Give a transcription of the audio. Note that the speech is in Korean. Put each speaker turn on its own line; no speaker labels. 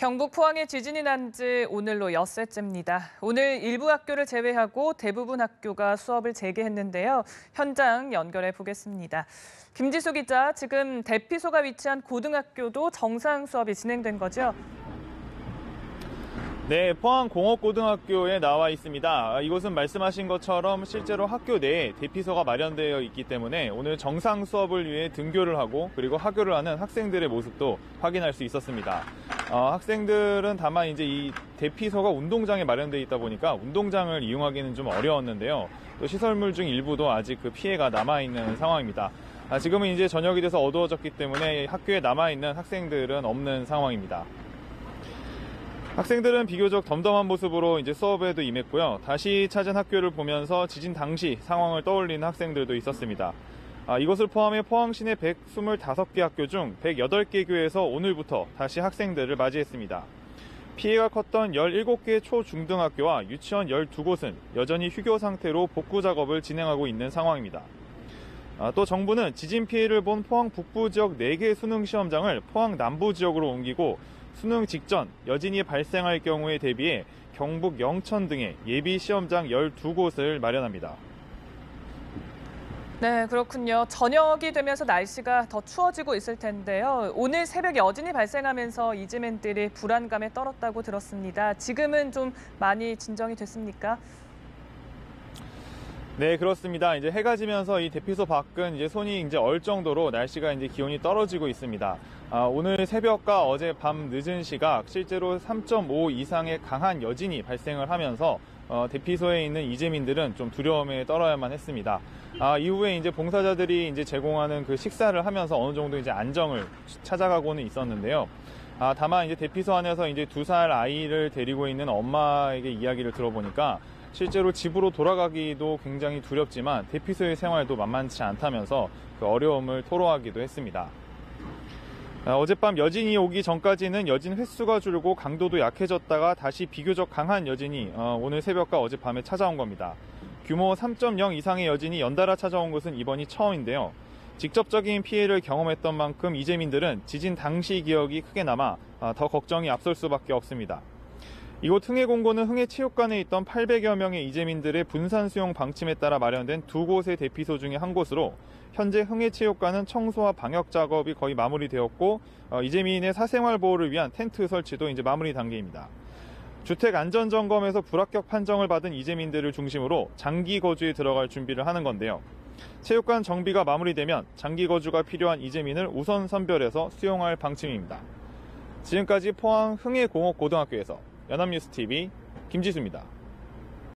경북 포항에 지진이 난 지 오늘로 엿새째입니다. 오늘 일부 학교를 제외하고 대부분 학교가 수업을 재개했는데요. 현장 연결해 보겠습니다. 김지수 기자, 지금 대피소가 위치한 고등학교도 정상 수업이 진행된 거죠?
네, 포항공업고등학교에 나와 있습니다. 이곳은 말씀하신 것처럼 실제로 학교 내에 대피소가 마련되어 있기 때문에 오늘 정상 수업을 위해 등교를 하고 그리고 하교를 하는 학생들의 모습도 확인할 수 있었습니다. 학생들은 다만 이제 이 대피소가 운동장에 마련되어 있다 보니까 운동장을 이용하기는 좀 어려웠는데요. 또 시설물 중 일부도 아직 그 피해가 남아있는 상황입니다. 지금은 이제 저녁이 돼서 어두워졌기 때문에 학교에 남아있는 학생들은 없는 상황입니다. 학생들은 비교적 덤덤한 모습으로 이제 수업에도 임했고요. 다시 찾은 학교를 보면서 지진 당시 상황을 떠올리는 학생들도 있었습니다. 이것을 포함해 포항 시내 125개 학교 중 108개 교에서 오늘부터 다시 학생들을 맞이했습니다. 피해가 컸던 17개 초중등학교와 유치원 12곳은 여전히 휴교 상태로 복구 작업을 진행하고 있는 상황입니다. 또 정부는 지진 피해를 본 포항 북부 지역 4개 수능 시험장을 포항 남부 지역으로 옮기고 수능 직전 여진이 발생할 경우에 대비해 경북 영천 등의 예비 시험장 12곳을 마련합니다.
네, 그렇군요. 저녁이 되면서 날씨가 더 추워지고 있을 텐데요. 오늘 새벽 여진이 발생하면서 이재민들이 불안감에 떨었다고 들었습니다. 지금은 좀 많이 진정이 됐습니까?
네, 그렇습니다. 이제 해가 지면서 이 대피소 밖은 이제 손이 이제 얼 정도로 날씨가 이제 기온이 떨어지고 있습니다. 오늘 새벽과 어제 밤 늦은 시각 실제로 3.5 이상의 강한 여진이 발생을 하면서 대피소에 있는 이재민들은 좀 두려움에 떨어야만 했습니다. 이후에 이제 봉사자들이 이제 제공하는 그 식사를 하면서 어느 정도 이제 안정을 찾아가고는 있었는데요. 다만 이제 대피소 안에서 이제 2살 아이를 데리고 있는 엄마에게 이야기를 들어보니까 실제로 집으로 돌아가기도 굉장히 두렵지만 대피소의 생활도 만만치 않다면서 그 어려움을 토로하기도 했습니다. 어젯밤 여진이 오기 전까지는 여진 횟수가 줄고 강도도 약해졌다가 다시 비교적 강한 여진이 오늘 새벽과 어젯밤에 찾아온 겁니다. 규모 3.0 이상의 여진이 연달아 찾아온 것은 이번이 처음인데요. 직접적인 피해를 경험했던 만큼 이재민들은 지진 당시 기억이 크게 남아 더 걱정이 앞설 수밖에 없습니다. 이곳 흥해공고는 흥해체육관에 있던 800여 명의 이재민들의 분산 수용 방침에 따라 마련된 2곳의 대피소 중에 한 곳으로 현재 흥해체육관은 청소와 방역 작업이 거의 마무리되었고 이재민의 사생활 보호를 위한 텐트 설치도 이제 마무리 단계입니다. 주택 안전점검에서 불합격 판정을 받은 이재민들을 중심으로 장기 거주에 들어갈 준비를 하는 건데요. 체육관 정비가 마무리되면 장기 거주가 필요한 이재민을 우선 선별해서 수용할 방침입니다. 지금까지 포항 흥해공업고등학교에서 연합뉴스TV 김지수입니다.